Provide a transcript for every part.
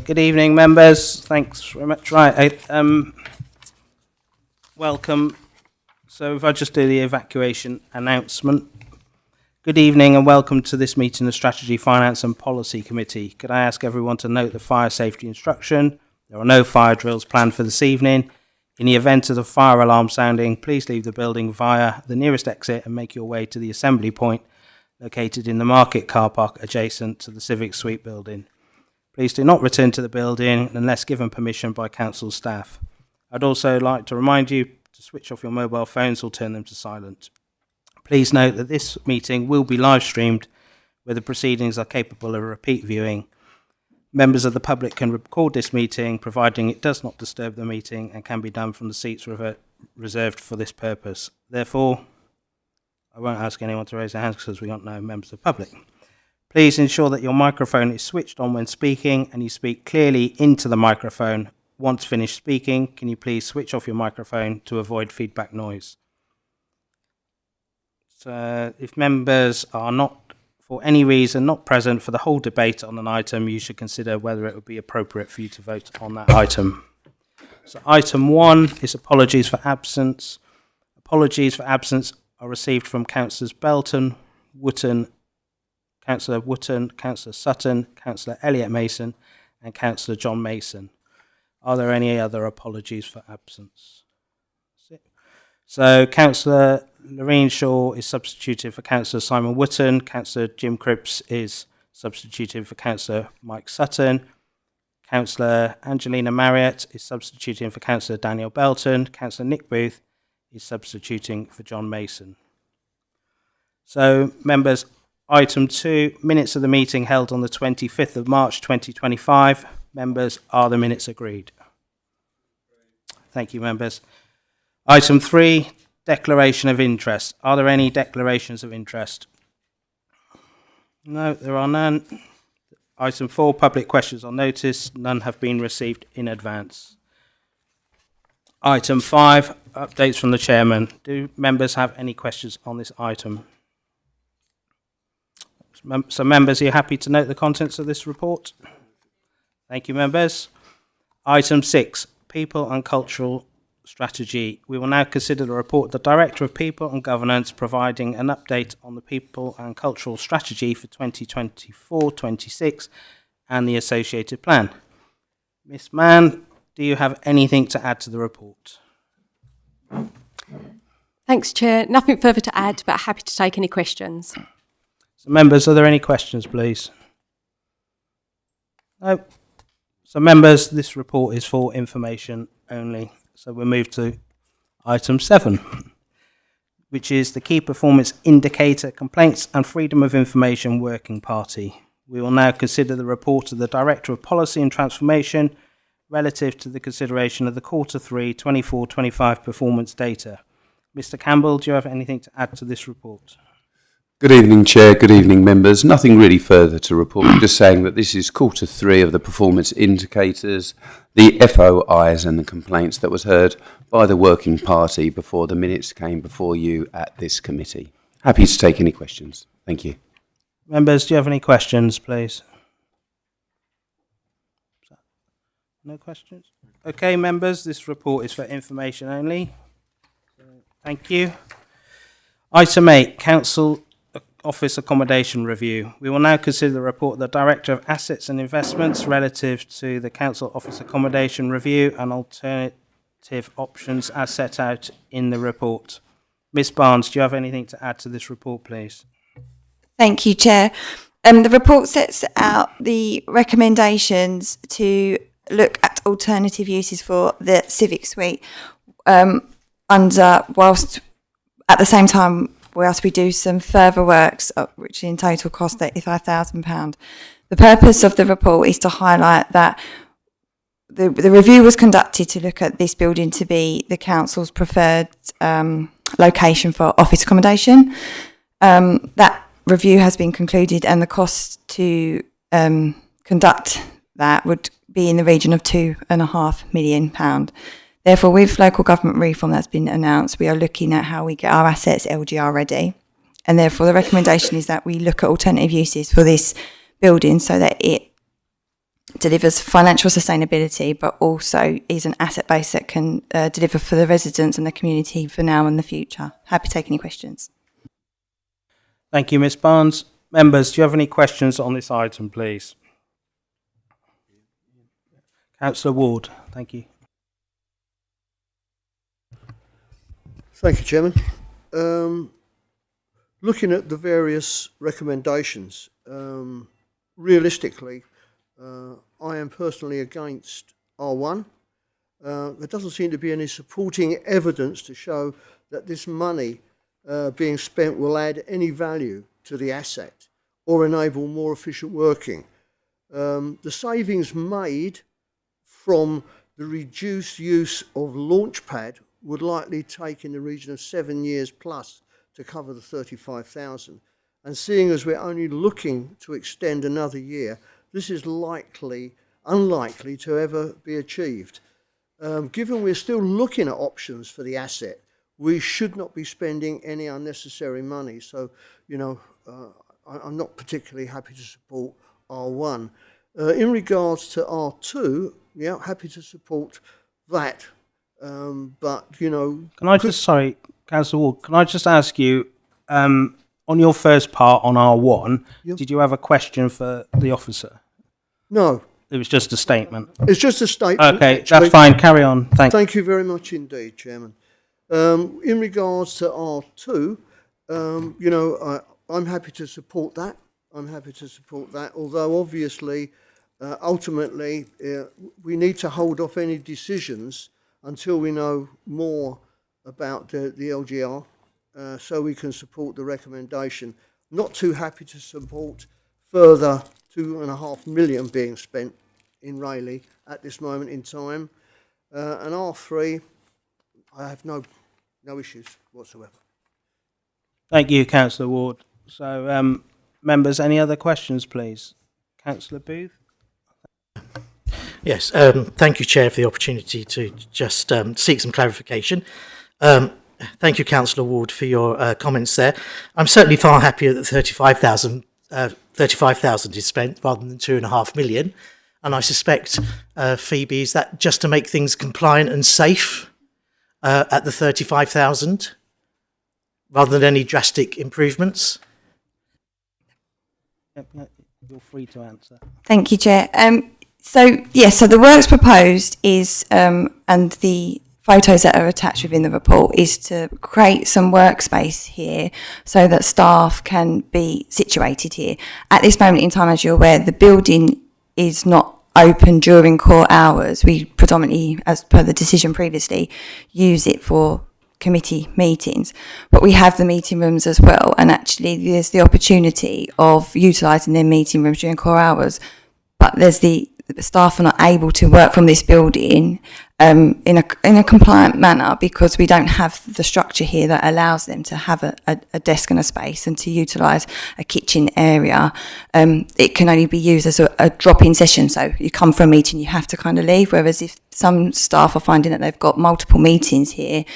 Good evening, members. Thanks very much. Right, welcome. So if I just do the evacuation announcement. Good evening and welcome to this meeting of Strategy, Finance and Policy Committee. Could I ask everyone to note the fire safety instruction? There are no fire drills planned for this evening. In the event of the fire alarm sounding, please leave the building via the nearest exit and make your way to the assembly point located in the market car park adjacent to the Civic Suite building. Please do not return to the building unless given permission by council staff. I'd also like to remind you to switch off your mobile phones or turn them to silent. Please note that this meeting will be live streamed where the proceedings are capable of repeat viewing. Members of the public can record this meeting providing it does not disturb the meeting and can be done from the seats reserved for this purpose. Therefore, I won't ask anyone to raise their hands because we got no members of the public. Please ensure that your microphone is switched on when speaking and you speak clearly into the microphone. Once finished speaking, can you please switch off your microphone to avoid feedback noise? So if members are not, for any reason, not present for the whole debate on an item, you should consider whether it would be appropriate for you to vote on that item. So item 1 is apologies for absence. Apologies for absence are received from Councillors Belton, Councillor Wootton, Councillor Sutton, Councillor Elliott Mason and Councillor John Mason. Are there any other apologies for absence? So Councillor Lorraine Shaw is substituted for Councillor Simon Wootton. Councillor Jim Cripps is substituted for Councillor Mike Sutton. Councillor Angelina Marriott is substituting for Councillor Daniel Belton. Councillor Nick Booth is substituting for John Mason. So, members, item 2, minutes of the meeting held on the 25th of March 2025. Members, are the minutes agreed? Thank you, members. Item 3, declaration of interest. Are there any declarations of interest? No, there are none. Item 4, public questions on notice. None have been received in advance. Item 5, updates from the chairman. Do members have any questions on this item? So members, are you happy to note the contents of this report? Thank you, members. Item 6, people and cultural strategy. We will now consider the report of the Director of People and Governance providing an update on the people and cultural strategy for 2024-26 and the associated plan. Ms. Mann, do you have anything to add to the report? Thanks, Chair. Nothing further to add, but happy to take any questions. So members, are there any questions, please? No. So members, this report is for information only. So we'll move to item 7, which is the Key Performance Indicator Complaints and Freedom of Information Working Party. We will now consider the report of the Director of Policy and Transformation relative to the consideration of the Q3 24-25 performance data. Mr. Campbell, do you have anything to add to this report? Good evening, Chair. Good evening, members. Nothing really further to report, just saying that this is Q3 of the performance indicators, the FOIs and the complaints that was heard by the Working Party before the minutes came before you at this committee. Happy to take any questions. Thank you. Members, do you have any questions, please? No questions? Okay, members, this report is for information only. Thank you. Item 8, Council Office Accommodation Review. We will now consider the report of the Director of Assets and Investments relative to the Council Office Accommodation Review and alternative options as set out in the report. Ms. Barnes, do you have anything to add to this report, please? Thank you, Chair. The report sets out the recommendations to look at alternative uses for the Civic Suite whilst at the same time whilst we do some further works, which in total cost £85,000. The purpose of the report is to highlight that the review was conducted to look at this building to be the council's preferred location for office accommodation. That review has been concluded and the cost to conduct that would be in the region of £2.5 million. Therefore, with local government reform that's been announced, we are looking at how we get our assets LGR ready. And therefore, the recommendation is that we look at alternative uses for this building so that it delivers financial sustainability, but also is an asset base that can deliver for the residents and the community for now and the future. Happy to take any questions. Thank you, Ms Barnes. Members, do you have any questions on this item, please? Councillor Ward, thank you. Thank you, Chairman. Looking at the various recommendations, realistically, I am personally against R1. There doesn't seem to be any supporting evidence to show that this money being spent will add any value to the asset or enable more efficient working. The savings made from the reduced use of Launchpad would likely take in the region of 7 years plus to cover the 35,000. And seeing as we're only looking to extend another year, this is unlikely to ever be achieved. Given we're still looking at options for the asset, we should not be spending any unnecessary money. So, I'm not particularly happy to support R1. In regards to R2, yeah, happy to support that. But, Can I just, sorry, Councillor Ward, can I just ask you, on your first part on R1, did you have a question for the officer? No. It was just a statement. It's just a statement. Okay, actually. that's fine. Carry on. Thank you very much indeed, Chairman. In regards to R2, I'm happy to support that. Although obviously, ultimately, we need to hold off any decisions until we know more about the LGR, so we can support the recommendation. Not too happy to support further 2.5 million being spent in Rayleigh at this moment in time. And R3, I have no issues whatsoever. Thank you, Councillor Ward. So, members, any other questions, please? Councillor Booth? Yes, thank you, Chair, for the opportunity to just seek some clarification. Thank you, Councillor Ward, for your comments there. I'm certainly far happier that 35,000 is spent rather than 2.5 million. And I suspect, Phoebe, is that just to make things compliant and safe at the 35,000 rather than any drastic improvements? Yep, you're free to answer. Thank you, Chair. So the works proposed is, and the photos that are attached within the report, is to create some workspace here so that staff can be situated here. At this moment in time, as you're aware, the building is not open during core hours. We predominantly, as per the decision previously, use it for committee meetings, but we have the meeting rooms as well, and actually there's the opportunity of utilising their meeting rooms during core hours, but the staff are not able to work from this building in a compliant manner because we don't have the structure here that allows them to have a desk and a space and to utilise a kitchen area. It can only be used as a drop-in session, so you come for a meeting, you have to kind of leave, whereas if some staff are finding that they've got multiple meetings here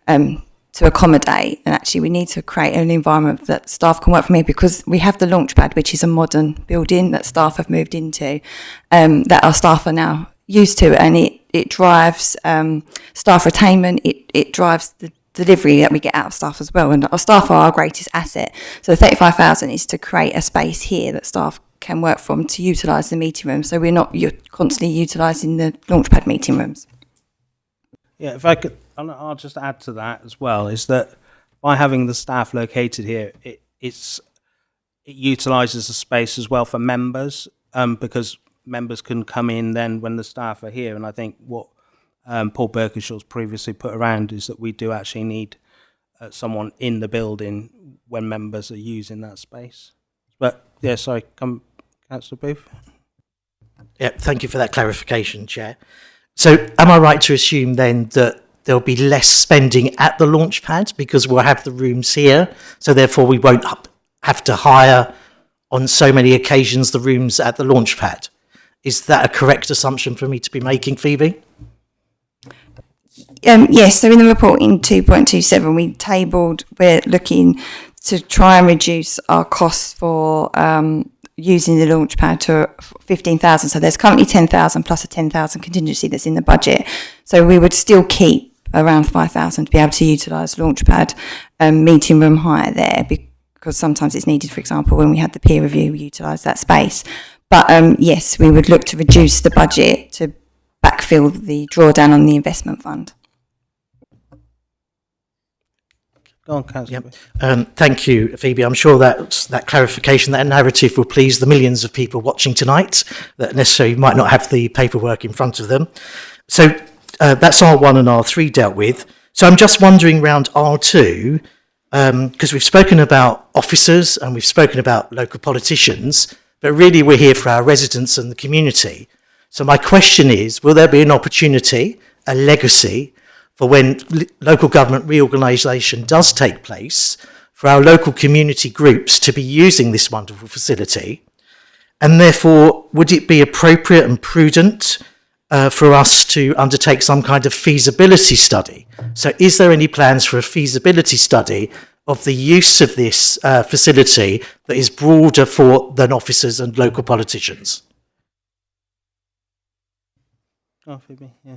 to accommodate, and actually we need to create an environment that staff can work from here, because we have the Launchpad, which is a modern building that staff have moved into, that our staff are now used to, and it drives staff retainment, it drives the delivery that we get out of staff as well, and our staff are our greatest asset. So the 35,000 is to create a space here that staff can work from to utilise the meeting room, so you're constantly utilising the Launchpad meeting rooms. Yeah, if I could, I'll just add to that as well, is that by having the staff located here, it utilises the space as well for members, because members can come in then when the staff are here. And I think what Paul Birkenshaw's previously put around is that we do actually need someone in the building when members are using that space. But yeah, sorry, Councillor Booth. Yeah, thank you for that clarification, Chair. So am I right to assume then that there'll be less spending at the Launchpad because we'll have the rooms here, so therefore we won't have to hire on so many occasions the rooms at the Launchpad? Is that a correct assumption for me to be making, Phoebe? Yes, so in the report in 2.27 we're looking to try and reduce our costs for using the launch pad to 15,000. So there's currently 10,000 plus a 10,000 contingency that's in the budget. So we would still keep around 5,000 to be able to utilise Launchpad meeting room hire there, because sometimes it's needed. For example, when we had the peer review, we utilised that space. But yes, we would look to reduce the budget to backfill the drawdown on the investment fund. Go on, Councillor. Thank you, Phoebe. I'm sure that clarification, that narrative will please the millions of people watching tonight that necessarily might not have the paperwork in front of them. So that's R1 and R3 dealt with. So I'm just wondering around R2, because we've spoken about officers and we've spoken about local politicians, but really we're here for our residents and the community. So my question is, will there be an opportunity, a legacy, for when local government reorganisation does take place, for our local community groups to be using this wonderful facility? And therefore, would it be appropriate and prudent for us to undertake some kind of feasibility study? So is there any plans for a feasibility study of the use of this facility that is broader than officers and local politicians? Oh, Phoebe, yeah.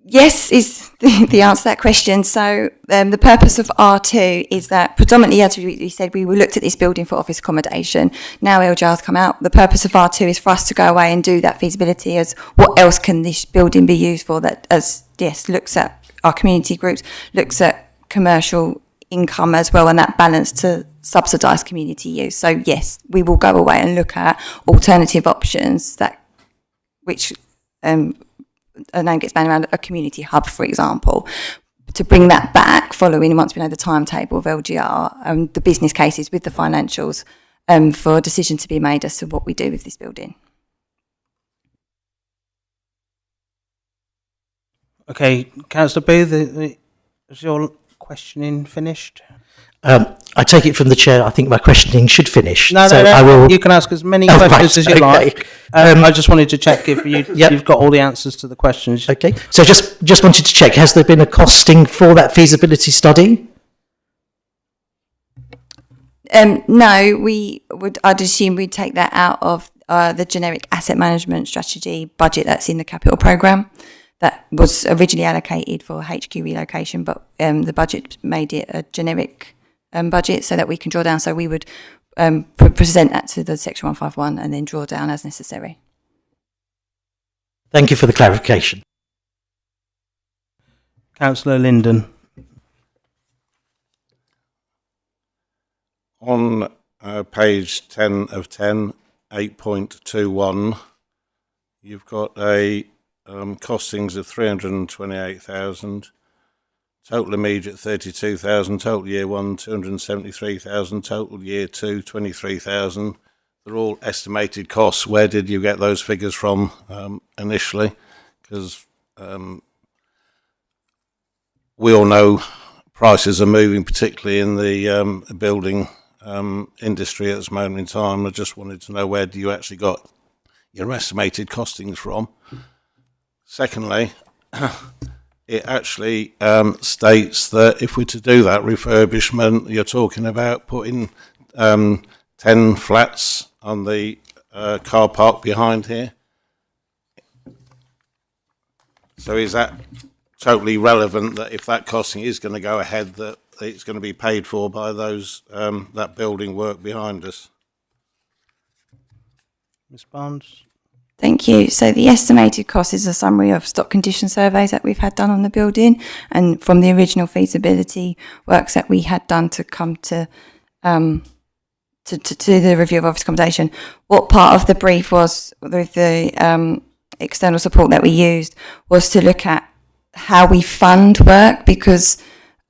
Yes, is the answer to that question. So the purpose of R2 is that predominantly, as we said, we looked at this building for office accommodation. Now LGR's come out. The purpose of R2 is for us to go away and do that feasibility as what else can this building be used for, that looks at our community groups, looks at commercial income as well, and that balance to subsidise community use. So yes, we will go away and look at alternative options which a name gets banned around, a community hub, for example, to bring that back following, once we know the timetable of LGR, the business cases with the financials, for a decision to be made as to what we do with this building. Okay, Councillor Booth, is your questioning finished? I take it from the chair, I think my questioning should finish. No, so no, I will. you can ask as many Oh, questions right, as you okay. like. I just wanted to check if you've got all the answers to the questions. Okay, so just wanted to check, has there been a costing for that feasibility study? No, I'd assume we'd take that out of the generic asset management strategy budget that's in the capital programme. That was originally allocated for HQ relocation, but the budget made it a generic budget so that we can draw down. So we would present that to the Section 151 and then draw down as necessary. Thank you for the clarification. Councillor Linden. On page 10 of 10, 8.21, you've got a costings of 328,000, total immediate 32,000, total year 1 273,000, total year 2 23,000. They're all estimated costs. Where did you get those figures from initially? Because we all know prices are moving, particularly in the building industry at this moment in time. I just wanted to know, where do you actually got your estimated costings from? Secondly, it actually states that if we're to do that refurbishment, you're talking about putting 10 flats on the car park behind here. So is that totally relevant that if that costing is going to go ahead, that it's going to be paid for by those that building work behind us? Ms Barnes. Thank you. So the estimated cost is a summary of stock condition surveys that we've had done on the building, and from the original feasibility works that we had done to come to the review of office accommodation. What part of the brief was, with the external support that we used, was to look at how we fund work, because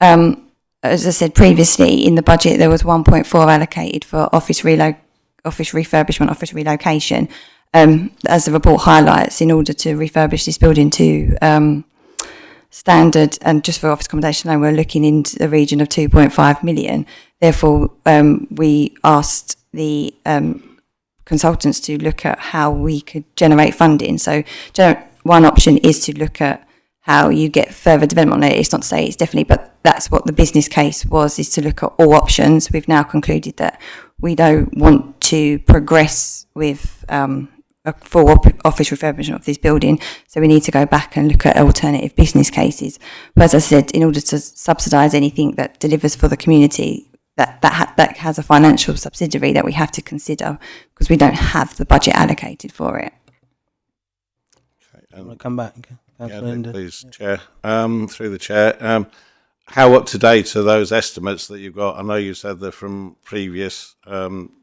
as I said previously, in the budget there was 1.4 allocated for office refurbishment, office relocation. As the report highlights, in order to refurbish this building to standard, and just for office accommodation alone, we're looking into the region of 2.5 million. Therefore, we asked the consultants to look at how we could generate funding. So one option is to look at how you get further development on it. It's not to say it's definitely, but that's what the business case was, is to look at all options. We've now concluded that we don't want to progress with a full office refurbishment of this building. So we need to go back and look at alternative business cases. But as I said, in order to subsidise anything that delivers for the community, that has a financial subsidiary that we have to consider, because we don't have the budget allocated for it. I want to come back. Councillor Linden. Please, Chair. Through the Chair, how up to date are those estimates that you've got? I know you said they're from previous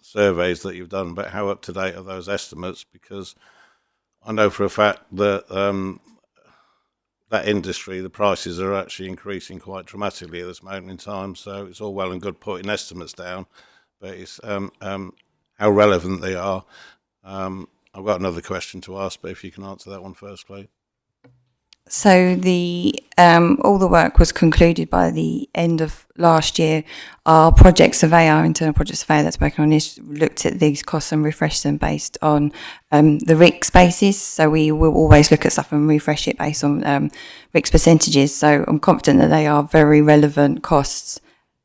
surveys that you've done, but how up to date are those estimates? Because I know for a fact that that industry, the prices are actually increasing quite dramatically at this moment in time. So it's all well and good putting estimates down, but it's how relevant they are. I've got another question to ask, but if you can answer that one first, please. So all the work was concluded by the end of last year. Our project surveyor, our internal project surveyor that's working on this, looked at these costs and refreshed them based on the RICS basis. So we will always look at stuff and refresh it based on RICS percentages. So I'm confident that they are very relevant costs.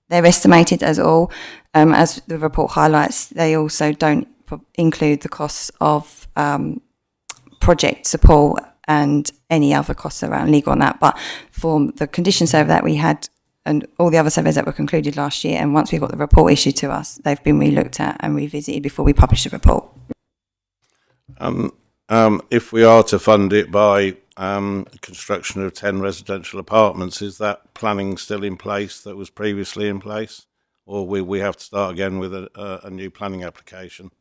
They're estimated as all. As the report highlights, they also don't include the costs of project support and any other costs around legal on that. But for the condition survey that we had and all the other surveys that were concluded last year, and once we got the report issued to us, they've been re-looked at and revisited before we publish the report. If we are to fund it by construction of 10 residential apartments, is that planning still in place that was previously in place? Or will we have to start again with a new planning application?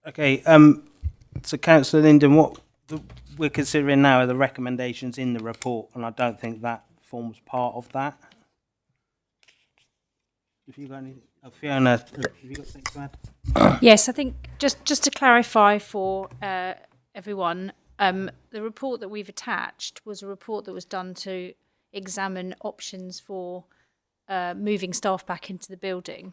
Okay, so Councillor Linden, what we're considering now are the recommendations in the report, and I don't think that forms part of that. If you got any, Fiona, have you got something to add? Yes, I think just to clarify for everyone, the report that we've attached was a report that was done to examine options for moving staff back into the building.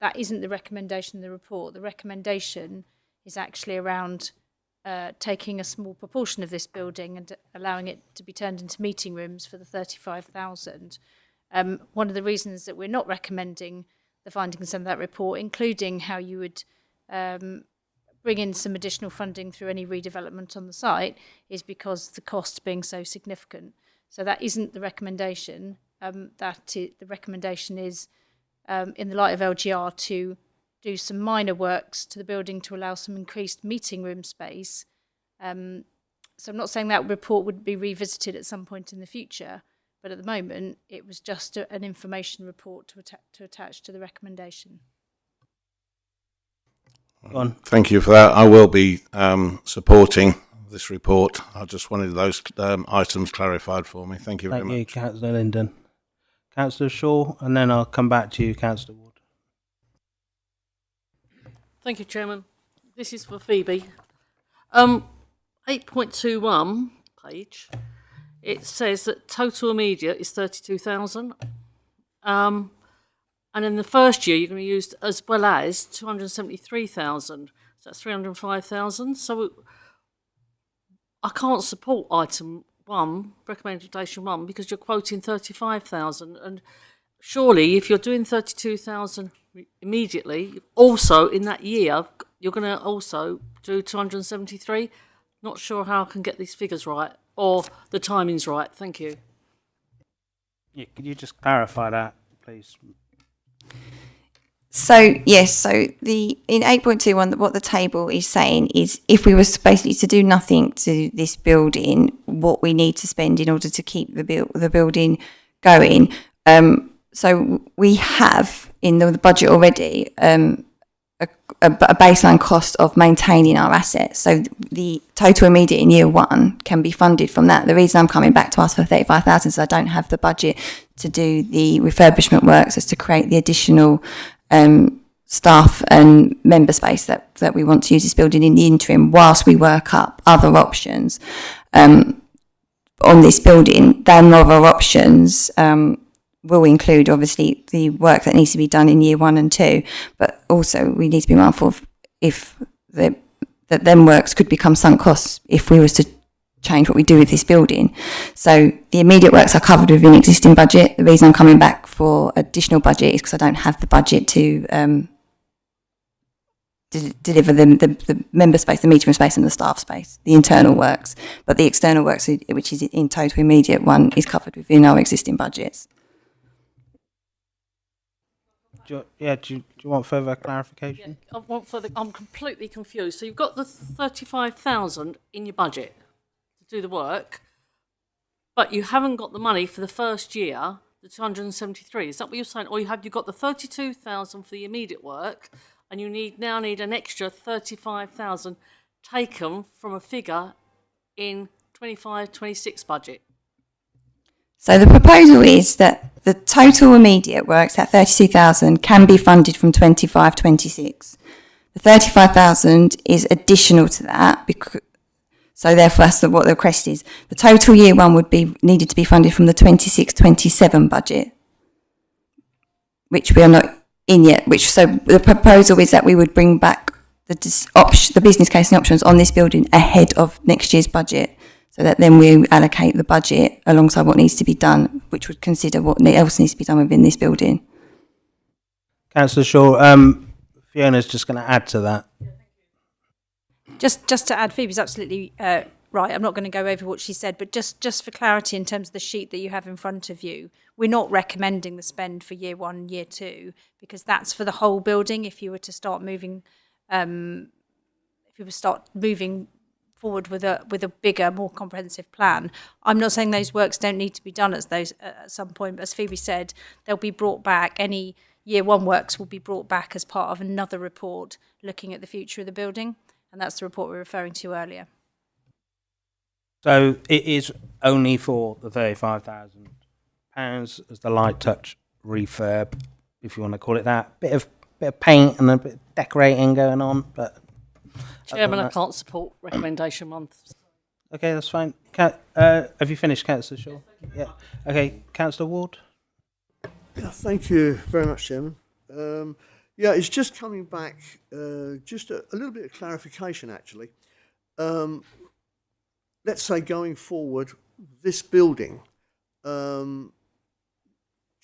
That isn't the recommendation in the report. The recommendation is actually around taking a small proportion of this building and allowing it to be turned into meeting rooms for the 35,000. One of the reasons that we're not recommending the findings of that report, including how you would bring in some additional funding through any redevelopment on the site, is because the cost being so significant. So that isn't the recommendation. The recommendation is, in the light of LGR, to do some minor works to the building to allow some increased meeting room space. So I'm not saying that report would be revisited at some point in the future, but at the moment it was just an information report to attach to the recommendation. Go on. Thank you for that. I will be supporting this report. I just wanted those items clarified for me. Thank you very much. Thank you, Councillor Linden. Councillor Shaw, and then I'll come back to you, Councillor Ward. Thank you, Chairman. This is for Phoebe. 8.21 page, it says that total immediate is 32,000. And in the first year, you're going to use as well as 273,000. So that's 305,000. So I can't support item 1, recommendation 1, because you're quoting 35,000. And surely, if you're doing 32,000 immediately, also in that year, you're going to also do 273. Not sure how I can get these figures right, or the timing's right. Thank you. Yeah, could you just clarify that, please? So yes, so in 8.21, what the table is saying is, if we was basically to do nothing to this building, what we need to spend in order to keep the building going. So we have in the budget already a baseline cost of maintaining our assets. So the total immediate in year 1 can be funded from that. The reason I'm coming back to ask for 35,000 is I don't have the budget to do the refurbishment works, as to create the additional staff and member space that we want to use this building in the interim, whilst we work up other options on this building. Then other options will include, obviously, the work that needs to be done in year 1 and 2, but also we need to be mindful of that them works could become sunk costs if we was to change what we do with this building. So the immediate works are covered within existing budget. The reason I'm coming back for additional budget is because I don't have the budget to deliver the member space, the meeting room space and the staff space, the internal works. But the external works, which is in total immediate one, is covered within our existing budgets. Do you want further clarification? I want further. I'm completely confused. So you've got the 35,000 in your budget to do the work, but you haven't got the money for the first year, the 273. Is that what you're saying? Or you've got the 32,000 for the immediate work, and you now need an extra 35,000 taken from a figure in 25-26 budget. So the proposal is that the total immediate works, that 32,000, can be funded from 25-26. The 35,000 is additional to that, so therefore that's what the request is. The total year one would be needed to be funded from the 26-27 budget, which we are not in yet. So the proposal is that we would bring back the business case and options on this building ahead of next year's budget, so that then we allocate the budget alongside what needs to be done, which would consider what else needs to be done within this building. Councillor Shaw, Fiona's just going to add to that. Just to add, Phoebe's absolutely right. I'm not going to go over what she said, but just for clarity in terms of the sheet that you have in front of you, we're not recommending the spend for year one, year two, because that's for the whole building. If you were to start moving, forward with a bigger, more comprehensive plan. I'm not saying those works don't need to be done at some point, but as Phoebe said, they'll be brought back. Any year one works will be brought back as part of another report looking at the future of the building, and that's the report we were referring to earlier. So it is only for the £35,000 as the light touch refurb, if you want to call it that. Bit of paint and a bit of decorating going on, but Chairman, I can't support recommendation one. okay, that's fine. Have you finished, Councillor Shaw? Yeah. Okay, Councillor Ward. Yeah, thank you very much, Chairman. It's just coming back, just a little bit of clarification, actually. Let's say going forward, this building, due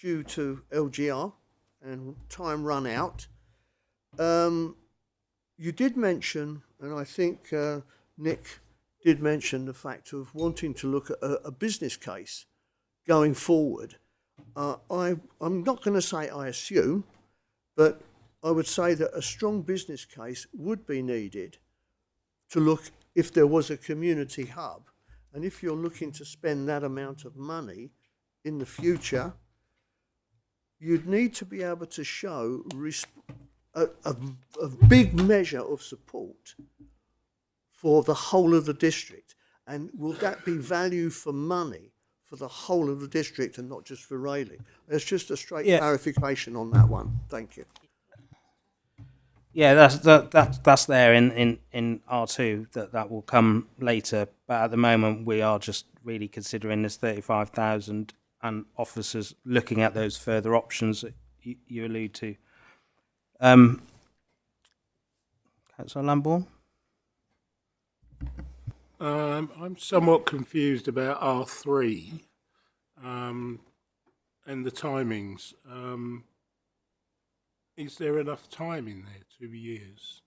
to LGR and time run out, you did mention, and I think Nick did mention the fact of wanting to look at a business case going forward. I'm not going to say I assume, but I would say that a strong business case would be needed to look if there was a community hub. And if you're looking to spend that amount of money in the future, you'd need to be able to show a big measure of support for the whole of the district. And will that be value for money for the whole of the district and not just for Rayleigh? There's just a straight clarification on that one. Thank you. Yeah, that's there in R2, that will come later. But at the moment, we are just really considering this 35,000 and officers looking at those further options that you allude to. Councillor Lambourne? I'm somewhat confused about R3 and the timings. Is there enough time in there, 2 years?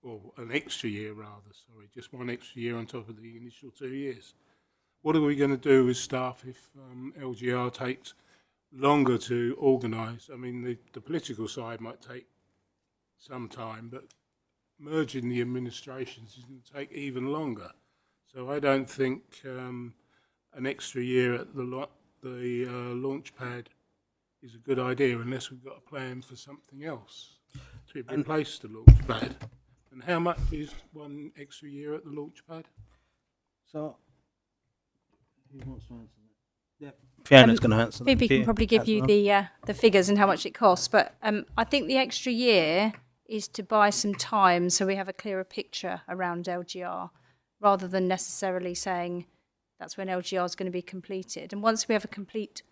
Or an extra year rather, sorry, just one extra year on top of the initial 2 years. What are we going to do with staff if LGR takes longer to organise? I mean, the political side might take some time, but merging the administrations is going to take even longer. So I don't think an extra year at the launch pad is a good idea unless we've got a plan for something else to replace the launch pad. And how much is one extra year at the launch pad? So, who wants to answer that? Yeah, Fiona's going to answer that. Phoebe can probably give you the figures and how much it costs, but I think the extra year is to buy some time so we have a clearer picture around LGR, rather than necessarily saying that's when LGR is going to be completed. And once we have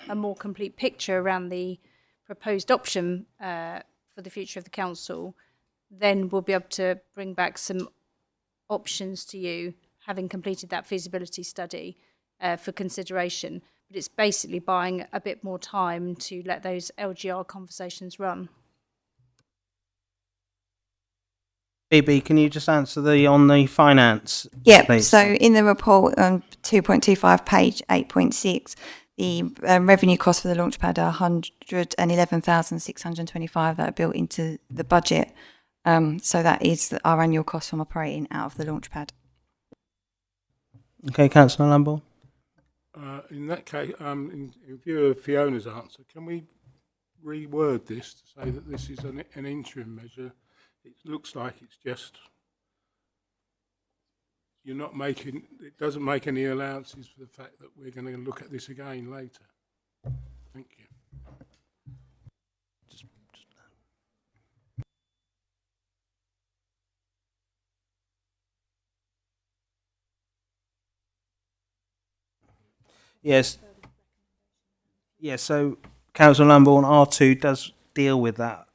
a more complete picture around the proposed option for the future of the council, then we'll be able to bring back some options to you, having completed that feasibility study for consideration. But it's basically buying a bit more time to let those LGR conversations run. Phoebe, can you just answer on the finance? Yeah, please? so in the report on 2.25, page 8.6, the revenue costs for the Launchpad are 111,625 that are built into the budget. So that is our annual cost from operating out of the Launchpad. Okay, Councillor Lambourne. In that case, in view of Fiona's answer, can we reword this to say that this is an interim measure? It looks like it's just, you're not making, it doesn't make any allowances for the fact that we're going to look at this again later. Thank you. Yes. Yes, so Councillor Lambourne, R2 does deal with that,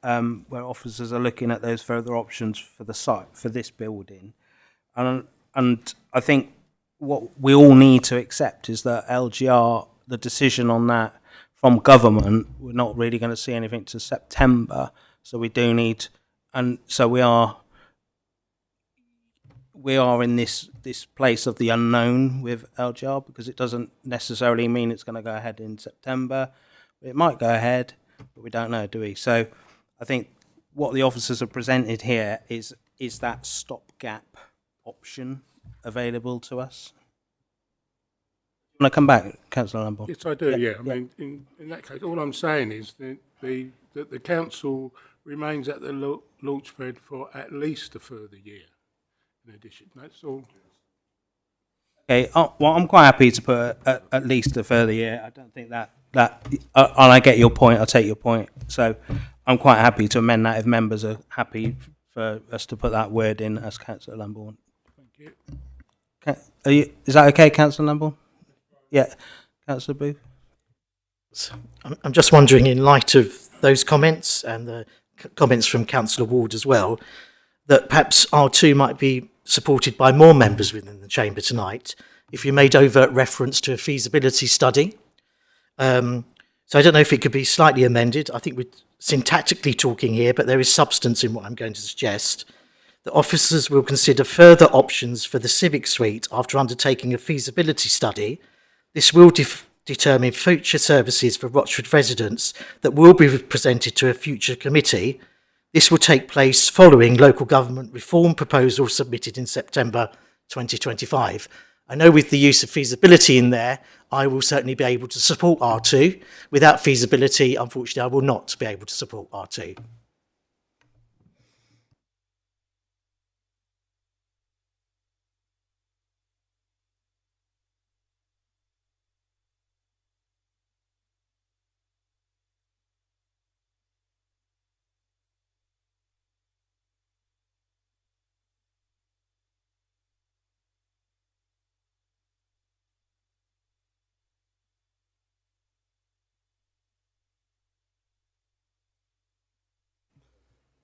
where officers are looking at those further options for the site, for this building. And I think what we all need to accept is that LGR, the decision on that from government, we're not really going to see anything to September. So we do need, and so we are in this place of the unknown with LGR, because it doesn't necessarily mean it's going to go ahead in September. It might go ahead, but we don't know, do we? So I think what the officers have presented here is that stopgap option available to us. Want to come back, Councillor Lambourne? Yes, I do, yeah. I mean, in that case, all I'm saying is that the council remains at the Launchpad for at least a further year. In addition, that's all. Okay, well, I'm quite happy to put at least a further year. I don't think that and I get your point. I'll take your point. So I'm quite happy to amend that if members are happy for us to put that word in as Councillor Lambourne. Thank you. Is that okay, Councillor Lambourne? Yeah, Councillor Booth. I'm just wondering, in light of those comments and the comments from Councillor Ward as well, that perhaps R2 might be supported by more members within the chamber tonight if you made overt reference to a feasibility study. So I don't know if it could be slightly amended. I think we're syntactically talking here, but there is substance in what I'm going to suggest. The officers will consider further options for the civic suite after undertaking a feasibility study. This will determine future services for Rochford residents that will be presented to a future committee. This will take place following local government reform proposals submitted in September 2025. I know with the use of feasibility in there, I will certainly be able to support R2. Without feasibility, unfortunately, I will not be able to support R2.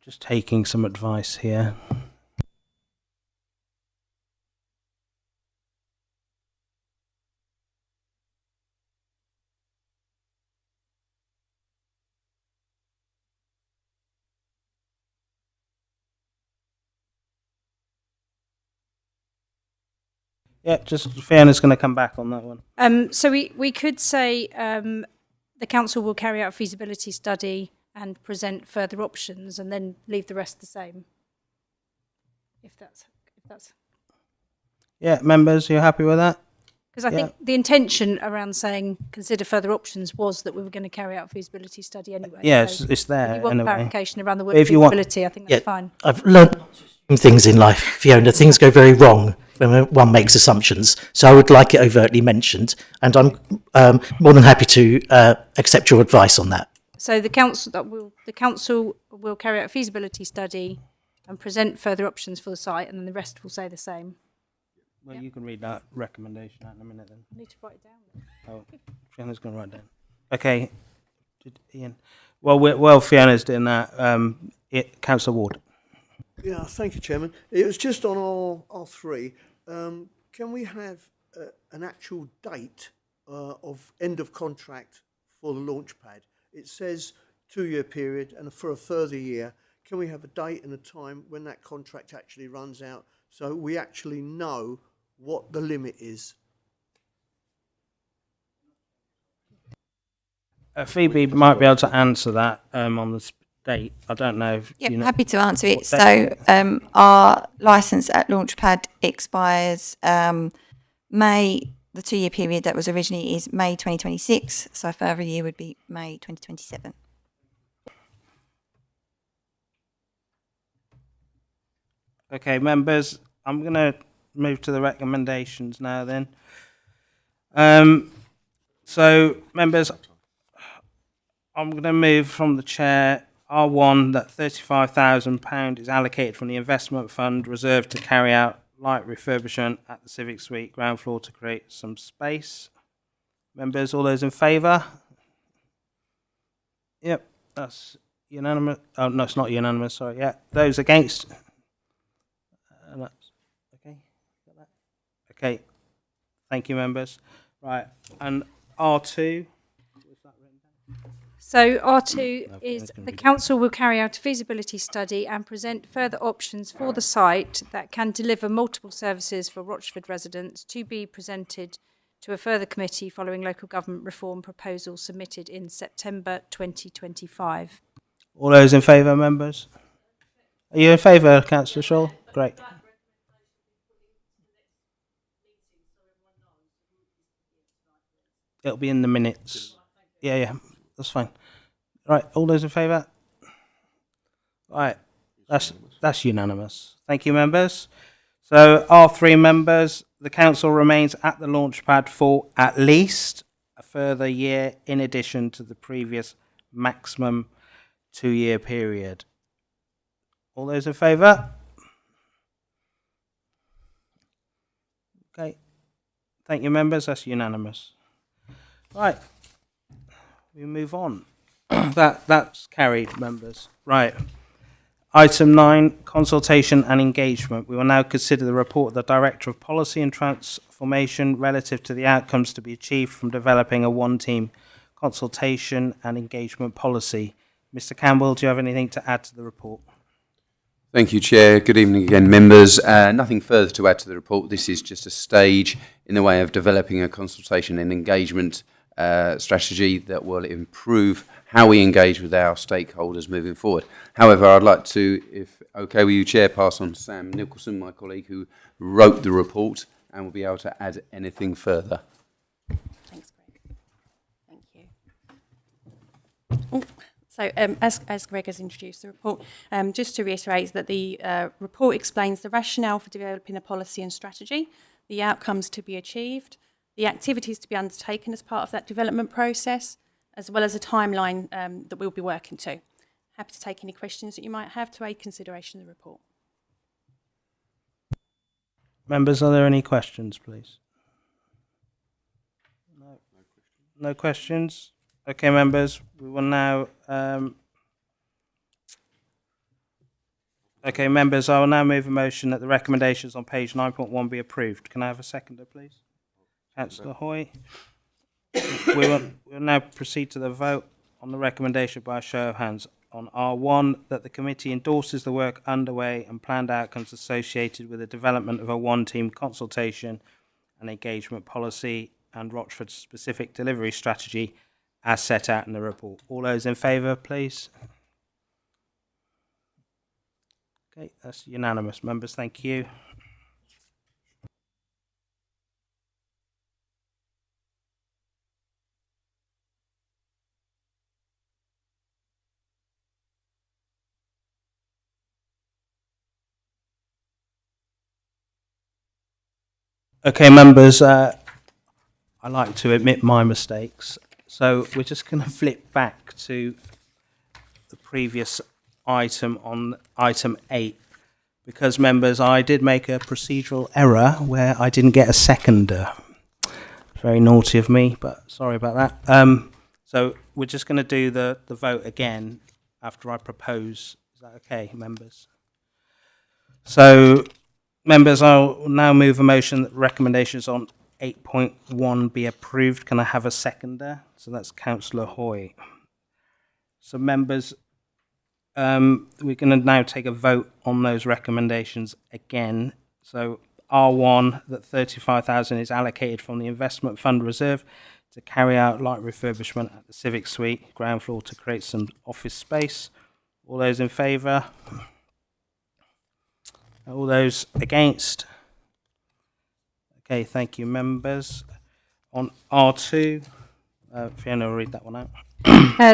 Just taking some advice here. Yeah, just Fiona's going to come back on that one. So we could say the council will carry out a feasibility study and present further options, and then leave the rest the same. If that's. Yeah, members, you happy with that? Because I think the intention around saying consider further options was that we were going to carry out a feasibility study anyway. Yeah, So it's there. if you want anyway. clarification around the word If you want- feasibility, I think that's fine. I've learned things in life, Fiona. Things go very wrong when one makes assumptions. So I would like it overtly mentioned, and I'm more than happy to accept your advice on that. So the council will carry out a feasibility study and present further options for the site, and then the rest will say the same. Well, you can read that recommendation out in a minute then. I need to write it down. Oh, Fiona's going to write down. Okay, Ian. Well, Fiona's doing that. Councillor Ward. Yeah, thank you, Chairman. It was just on R3. can we have an actual date of end of contract for the Launchpad? It says 2-year period and for a further year. Can we have a date and a time when that contract actually runs out so we actually know what the limit is? Phoebe might be able to answer that on the date. I don't know if Yep, you know. happy to answer it. what So date? our licence at Launchpad expires May, the 2-year period that was originally is May 2026, so a further year would be May 2027. Okay, members, I'm going to move to the recommendations now then. So, members, I'm going to move from the chair R1 that £35,000 is allocated from the investment fund reserved to carry out light refurbishment at the Civic Suite ground floor to create some space. Members, all those in favour? Yep, that's unanimous. Oh, no, it's not unanimous, sorry. Yeah, those against? That's, okay, got that? Okay, thank you, members. Right, and R2? So R2 Okay, is I can the read it. council will carry out a feasibility study and present further options for the site that can deliver multiple services for Rochford residents to be presented to a further committee following local government reform proposals submitted in September 2025. All those in favour, members? Are you in favour, Councillor Shaw? Great. It'll be in the minutes. Yeah, that's fine. Right, all those in favour? Right, that's unanimous. Thank you, members. So, R3 members, the council remains at the Launchpad for at least a further year in addition to the previous maximum 2-year period. All those in favour? Okay. Thank you, members. That's unanimous. Right. We move on. That's carried, members. Right. Item 9, consultation and engagement. We will now consider the report of the Director of Policy and Transformation relative to the outcomes to be achieved from developing a one-team consultation and engagement policy. Mr. Campbell, do you have anything to add to the report? Thank you, Chair. Good evening again, members. Nothing further to add to the report. This is just a stage in the way of developing a consultation and engagement strategy that will improve how we engage with our stakeholders moving forward. However, I'd like to, if okay with you, Chair, pass on to Sam Nicholson, my colleague, who wrote the report and will be able to add anything further. Thanks, Greg. Thank you. So, as Greg has introduced the report, just to reiterate that the report explains the rationale for developing a policy and strategy, the outcomes to be achieved, the activities to be undertaken as part of that development process, as well as a timeline that we'll be working to. Happy to take any questions that you might have to aid consideration of the report. Members, are there any questions, please? No questions? Okay, members, we will now... okay, members, I will now move a motion that the recommendations on page 9.1 be approved. Can I have a seconder, please? Councillor Hoy. We'll now proceed to the vote on the recommendation by a show of hands on R1, that the committee endorses the work underway and planned outcomes associated with the development of a one-team consultation and engagement policy and Rochford's specific delivery strategy as set out in the report. All those in favour, please. Okay, that's unanimous, members. Thank you. Okay, members, I like to admit my mistakes. So we're just going to flip back to the previous item on item 8. Because, members, I did make a procedural error where I didn't get a seconder. Very naughty of me, but sorry about that. So we're just going to do the vote again after I propose. Is that okay, members? So Members, I'll now move a motion that recommendations on 8.1 be approved. Can I have a seconder? So that's Councillor Hoy. So members, we're going to now take a vote on those recommendations again. So R1, that 35,000 is allocated from the investment fund reserve to carry out light refurbishment at the Civic Suite ground floor to create some office space. All those in favour? All those against? Okay, thank you, members. On R2, Fiona will read that one out.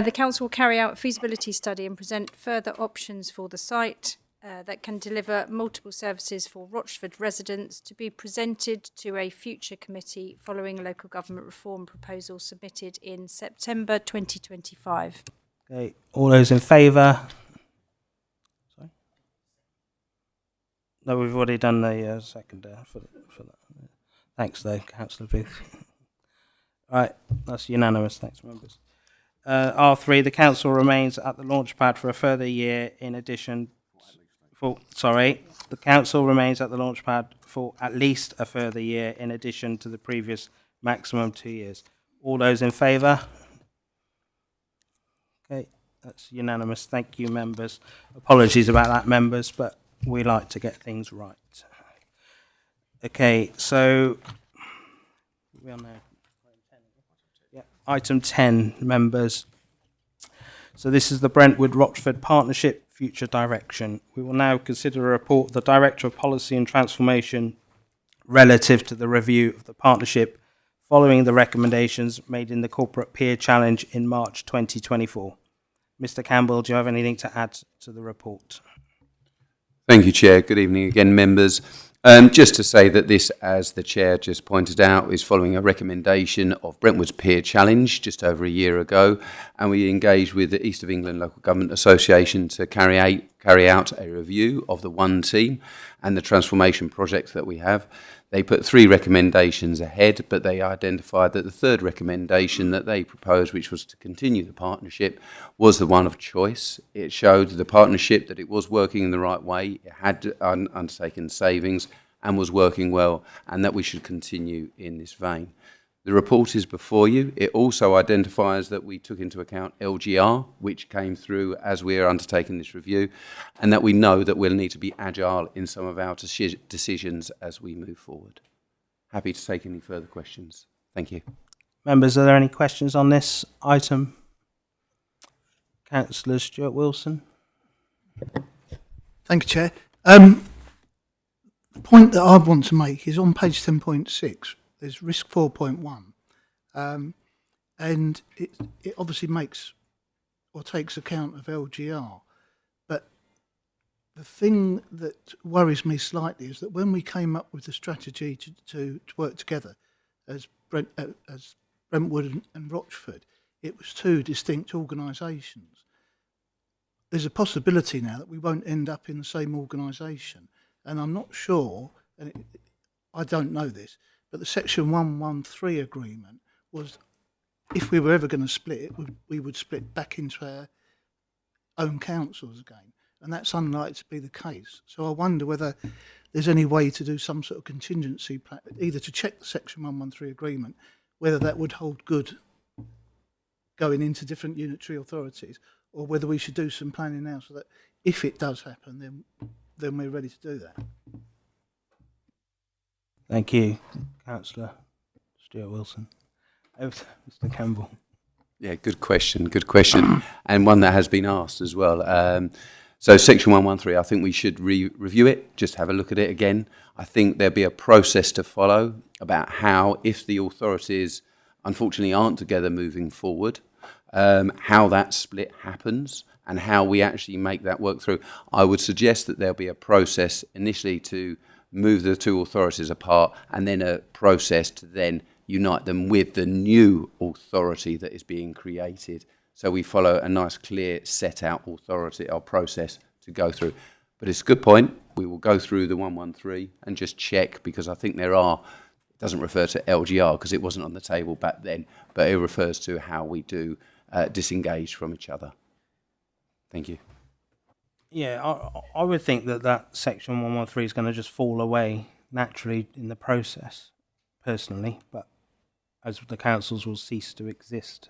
The council will carry out a feasibility study and present further options for the site that can deliver multiple services for Rochford residents to be presented to a future committee following local government reform proposal submitted in September 2025. Okay, all those in favour? Sorry? No, we've already done the second for that. Thanks, though, Councillor Booth. Right, that's unanimous. Thanks, members. R3, the council remains at the launchpad for a further year in addition. The council remains at the launchpad for at least a further year in addition to the previous maximum 2 years. All those in favour? Okay, that's unanimous. Thank you, members. Apologies about that, members, but we like to get things right. Okay, so we are now. Yeah, item 10, members. So this is the Brentwood Rochford Partnership Future Direction. We will now consider a report of the Director of Policy and Transformation relative to the review of the partnership following the recommendations made in the Corporate Peer Challenge in March 2024. Mr. Campbell, do you have anything to add to the report? Thank you, Chair. Good evening again, members. Just to say that this, as the Chair just pointed out, is following a recommendation of Brentwood's Peer Challenge just over a year ago, and we engaged with the East of England Local Government Association to carry out a review of the One Team and the transformation projects that we have. They put 3 recommendations ahead, but they identified that the third recommendation that they proposed, which was to continue the partnership, was the one of choice. It showed the partnership that it was working in the right way, it had undertaken savings and was working well, and that we should continue in this vein. The report is before you. It also identifies that we took into account LGR, which came through as we are undertaking this review, and that we know that we'll need to be agile in some of our decisions as we move forward. Happy to take any further questions. Thank you. Members, are there any questions on this item? Councillor Stuart Wilson. Thank you, Chair. The point that I want to make is on page 10.6. There's risk 4.1, and it obviously makes or takes account of LGR. But the thing that worries me slightly is that when we came up with the strategy to work together as Brentwood and Rochford, it was 2 distinct organisations. There's a possibility now that we won't end up in the same organisation, and I'm not sure, and I don't know this, but the Section 113 agreement was, if we were ever going to split it, we would split back into our own councils again, and that's unlikely to be the case. So I wonder whether there's any way to do some sort of contingency plan, either to check the Section 113 agreement, whether that would hold good going into different unitary authorities, or whether we should do some planning now so that if it does happen, then we're ready to do that. Thank you, Councillor Stuart Wilson. Over to Mr. Campbell. Yeah, good question, and one that has been asked as well. So Section 113, I think we should review it, just have a look at it again. I think there'll be a process to follow about how, if the authorities unfortunately aren't together moving forward, how that split happens and how we actually make that work through. I would suggest that there'll be a process initially to move the 2 authorities apart, and then a process to then unite them with the new authority that is being created. So we follow a nice, clear, set out authority or process to go through. But it's a good point. We will go through the 113 and just check, because I think there are, it doesn't refer to LGR because it wasn't on the table back then, but it refers to how we do disengage from each other. Thank you. Yeah, I would think that that section 113 is going to just fall away naturally in the process, personally, but as the councils will cease to exist.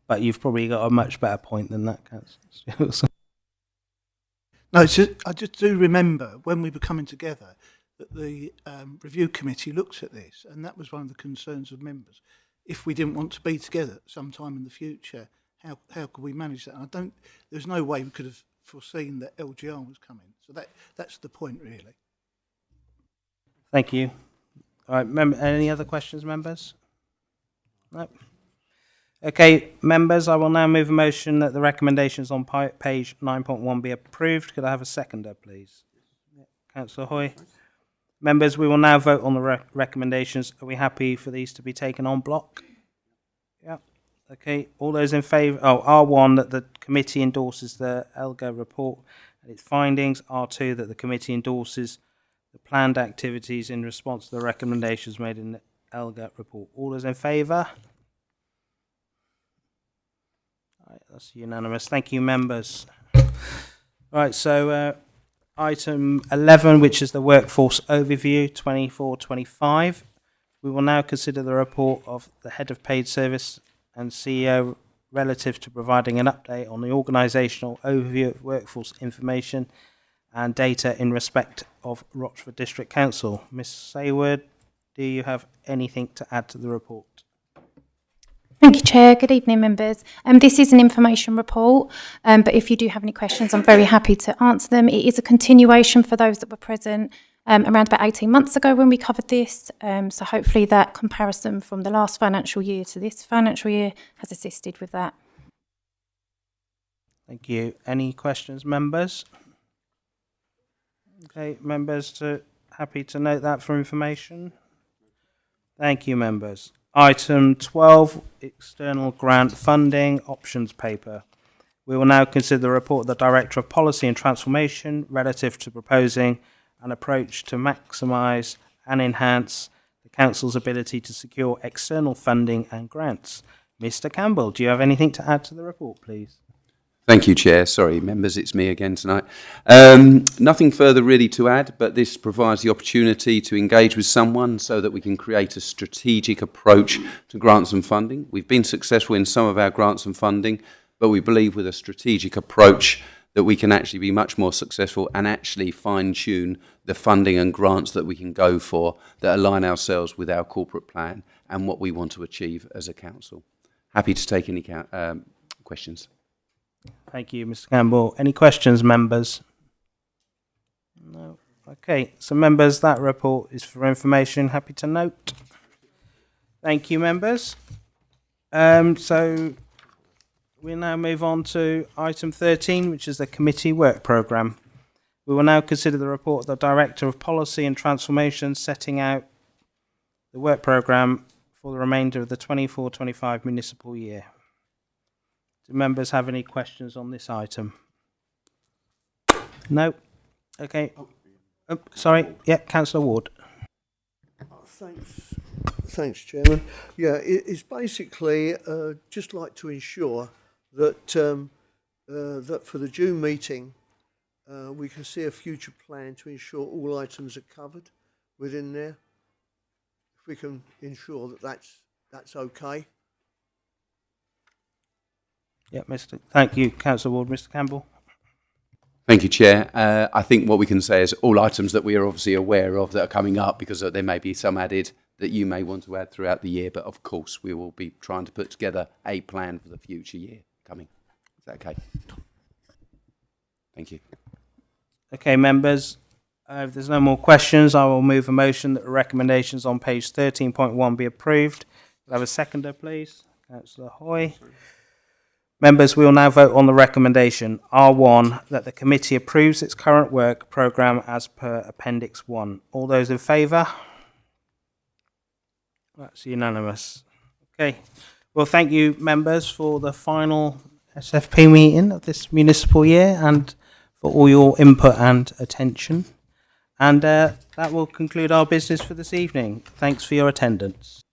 But you've probably got a much better point than that, Councillor. No, it's just, I just do remember when we were coming together that the review committee looked at this, and that was one of the concerns of members. If we didn't want to be together sometime in the future, how could we manage that? And there's no way we could have foreseen that LGR was coming. So that's the point, really. Thank you. All right, any other questions, members? No. Okay, members, I will now move a motion that the recommendations on page 9.1 be approved. Could I have a seconder, please? Councillor Hoy. Members, we will now vote on the recommendations. Are we happy for these to be taken on block? Yeah. Okay, all those in favour... Oh, R1, that the committee endorses the ELGA report and its findings. R2, that the committee endorses the planned activities in response to the recommendations made in the ELGA report. All those in favour? Right, that's unanimous. Thank you, members. Right, so item 11, which is the workforce overview 24-25. We will now consider the report of the head of paid service and CEO relative to providing an update on the organisational overview of workforce information and data in respect of Rochford District Council. Ms Sayward, do you have anything to add to the report? Thank you, Chair. Good evening, members. This is an information report, but if you do have any questions, I'm very happy to answer them. It is a continuation for those that were present around about 18 months ago when we covered this. So hopefully that comparison from the last financial year to this financial year has assisted with that. Thank you. Any questions, members? Okay, members, happy to note that for information. Thank you, members. Item 12, external grant funding options paper. We will now consider the report of the Director of Policy and Transformation relative to proposing an approach to maximise and enhance the Council's ability to secure external funding and grants. Mr Campbell, do you have anything to add to the report, please? Thank you, Chair. Sorry, members, it's me again tonight. Nothing further really to add, but this provides the opportunity to engage with someone so that we can create a strategic approach to grants and funding. We've been successful in some of our grants and funding, but we believe with a strategic approach that we can actually be much more successful and actually fine-tune the funding and grants that we can go for that align ourselves with our corporate plan and what we want to achieve as a council. Happy to take any questions. Thank you, Mr Campbell. Any questions, members? No. Okay, so members, that report is for information. Happy to note. Thank you, members. So we'll now move on to item 13, which is the committee work programme. We will now consider the report of the Director of Policy and Transformation setting out the work programme for the remainder of the 24-25 municipal year. Do members have any questions on this item? No? Okay. Sorry. Yeah, Councillor Ward. Thanks, Chairman. Yeah, it's basically just like to ensure that that for the June meeting we can see a future plan to ensure all items are covered within there. If we can ensure that that's okay. Yeah, thank you, Councillor Ward. Mr Campbell. Thank you, Chair. I think what we can say is all items that we are obviously aware of that are coming up, because there may be some added that you may want to add throughout the year, but of course we will be trying to put together a plan for the future year coming. Is that okay? Thank you. Okay, members, if there's no more questions, I will move a motion that the recommendations on page 13.1 be approved. Could I have a seconder, please? Councillor Hoy. Members, we will now vote on the recommendation R1 that the committee approves its current work programme as per Appendix 1. All those in favour? That's unanimous. Okay. Well, thank you, members, for the final SFP meeting of this municipal year and for all your input and attention. And that will conclude our business for this evening. Thanks for your attendance.